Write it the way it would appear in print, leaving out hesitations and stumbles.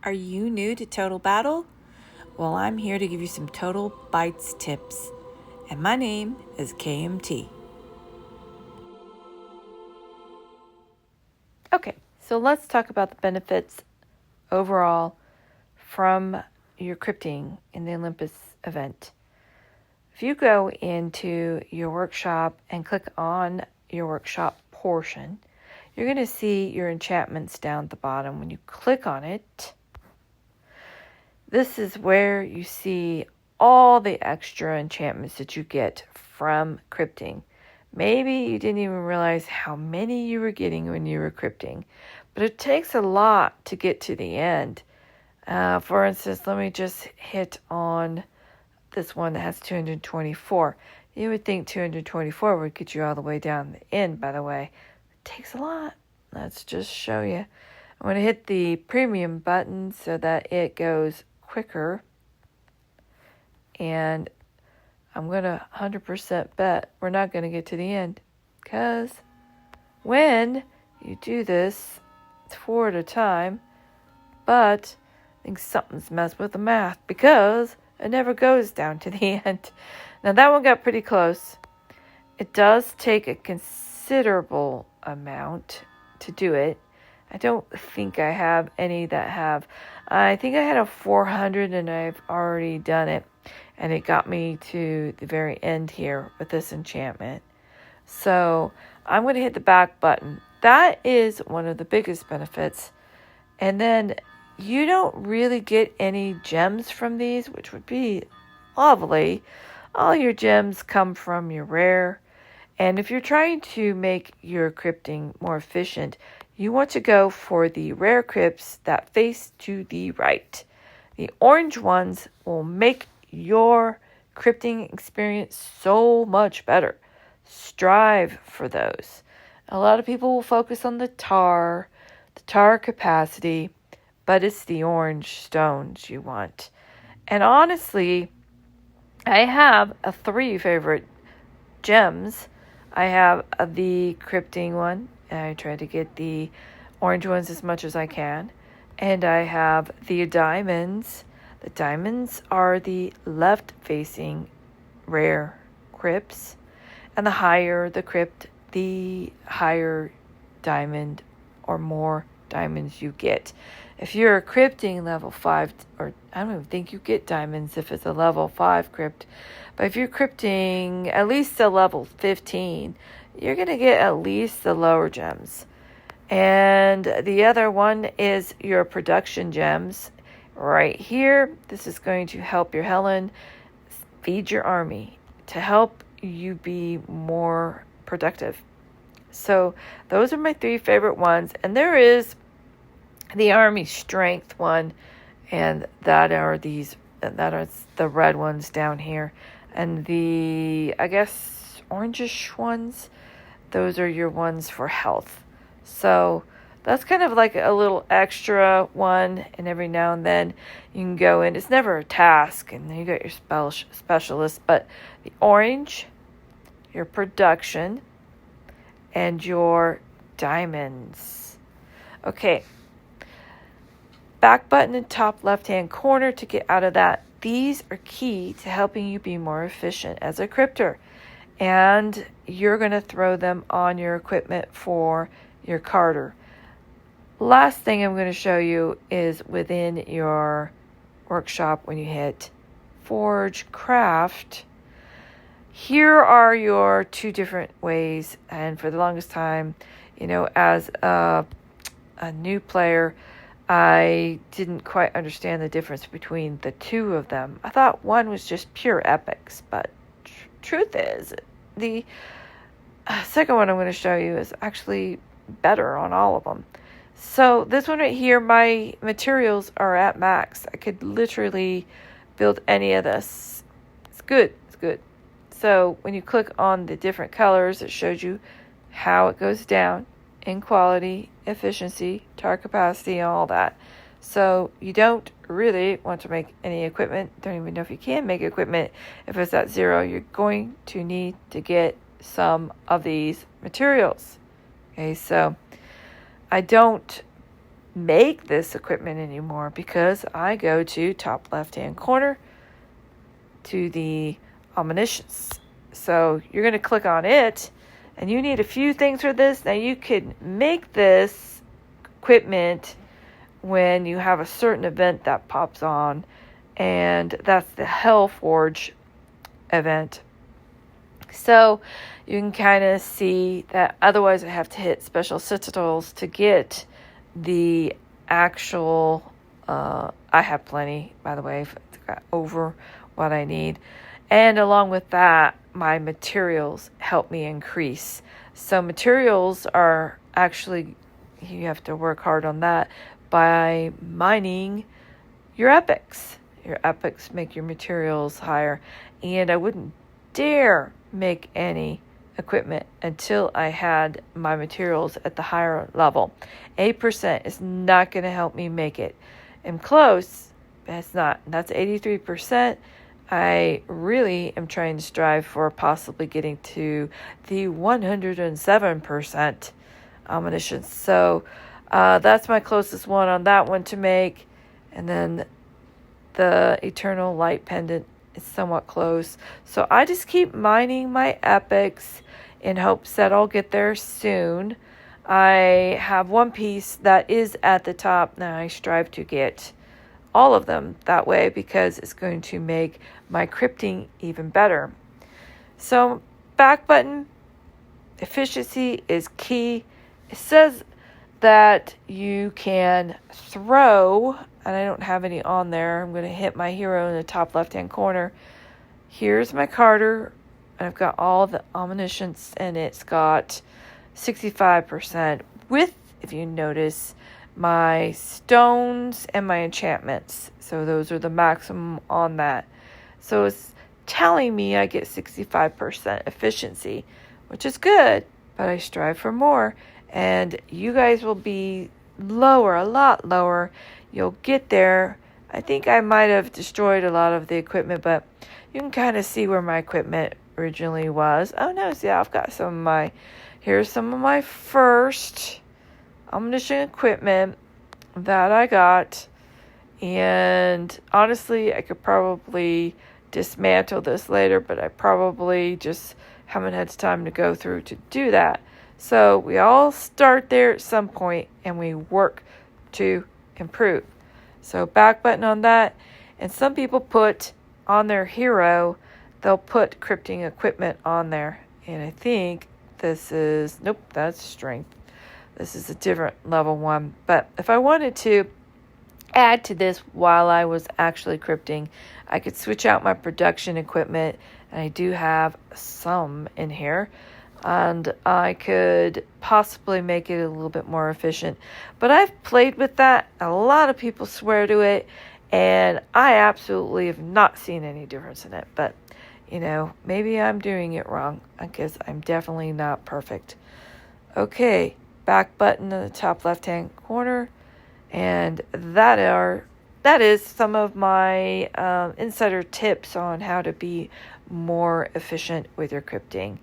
Are you new to Total Battle? Well, I'm here to give you some Total Bites tips, and my name is KMT. Okay, so let's talk about the benefits overall from your crypting in the Olympus event. If you go into your workshop and click on your workshop portion, you're going to see your enchantments down at the bottom. When you click on it, this is where you see all the extra enchantments that you get from crypting. Maybe you didn't even realize how many you were getting when you were crypting, but it takes a lot to get to the end. For instance, let me just hit on this one that has 224. You would think 224 would get you all the way down the end, by the way. It takes a lot. Let's just show you. I'm going to hit the premium button so that it goes quicker. And I'm going to 100% bet we're not going to get to the end. Because when you do this, it's 4 at a time. But I think something's messed with the math because it never goes down to the end. Now that one got pretty close. It does take a considerable amount to do it. I don't think I have any that have. I think I had a 400 and I've already done it. And it got me to the very end here with this enchantment. So I'm going to hit the back button. That is one of the biggest benefits. And then you don't really get any gems from these, which would be lovely. All your gems come from your rare. And if you're trying to make your crypting more efficient, you want to go for the rare crypts that face to the right. The orange ones will make your crypting experience so much better. Strive for those. A lot of people will focus on the tar capacity, but it's the orange stones you want. And honestly, I have 3 favorite gems. I have the crypting one, and I try to get the orange ones as much as I can. And I have the diamonds. The diamonds are the left-facing rare crypts. And the higher the crypt, the higher diamond or more diamonds you get. If you're crypting level 5, or I don't even think you get diamonds if it's a level 5 crypt, but if you're crypting at least a level 15, you're going to get at least the lower gems. And the other one is your production gems. Right here, this is going to help your Helen feed your army to help you be more productive. So those are my 3 favorite ones. And there is the army strength one, and that are the red ones down here. And the, I guess, orangish ones, those are your ones for health. So that's kind of like a little extra one, and every now and then you can go in. It's never a task, and then you got your specialist. But the orange, your production, and your diamonds. Okay. Back button in top left-hand corner to get out of that. These are key to helping you be more efficient as a crypter. And you're going to throw them on your equipment for your carter. Last thing I'm going to show you is within your workshop when you hit Forge Craft. Here are your 2 different ways. And for the longest time, as a new player, I didn't quite understand the difference between the 2 of them. I thought one was just pure epics, but truth is, the second one I'm going to show you is actually better on all of them. So this one right here, my materials are at max. I could literally build any of this. It's good. So when you click on the different colors, it shows you how it goes down in quality, efficiency, tar capacity, and all that. So you don't really want to make any equipment. Don't even know if you can make equipment. If it's at 0, you're going to need to get some of these materials. Okay, so I don't make this equipment anymore because I go to top left-hand corner to the omniscience. So you're going to click on it, and you need a few things for this. Now you can make this equipment when you have a certain event that pops on, and that's the Hellforge event. So you can kind of see that otherwise I have to hit special citadels to get the actual, I have plenty, by the way, over what I need. And along with that, my materials help me increase. So materials are actually, you have to work hard on that by mining your epics. Your epics make your materials higher. And I wouldn't dare make any equipment until I had my materials at the higher level. 8% is not going to help me make it. I'm close, but it's not. That's 83%. I really am trying to strive for possibly getting to the 107% omniscience. So that's my closest one on that one to make. And then the Eternal Light Pendant is somewhat close. So I just keep mining my epics in hopes that I'll get there soon. I have one piece that is at the top, and I strive to get all of them that way because it's going to make my crypting even better. So back button efficiency is key. It says that you can throw, and I don't have any on there. I'm going to hit my hero in the top left-hand corner. Here's my Carter, and I've got all the omniscience, and it's got 65% with, if you notice, my stones and my enchantments. So those are the maximum on that. So it's telling me I get 65% efficiency, which is good, but I strive for more. And you guys will be lower, a lot lower. You'll get there. I think I might have destroyed a lot of the equipment, but you can kind of see where my equipment originally was. Oh no, see, I've got some of my, here's some of my first omniscient equipment that I got. And honestly, I could probably dismantle this later, but I probably just haven't had time to go through to do that. So we all start there at some point and we work to improve. So back button on that. And some people put on their hero, they'll put crypting equipment on there. And I think this is, nope, that's strength. This is a different level one. But if I wanted to add to this while I was actually crypting, I could switch out my production equipment. And I do have some in here. And I could possibly make it a little bit more efficient. But I've played with that. A lot of people swear to it. And I absolutely have not seen any difference in it. But, you know, maybe I'm doing it wrong. Because I'm definitely not perfect. Okay, back button in the top left-hand corner. And that is some of my insider tips on how to be more efficient with your crypting.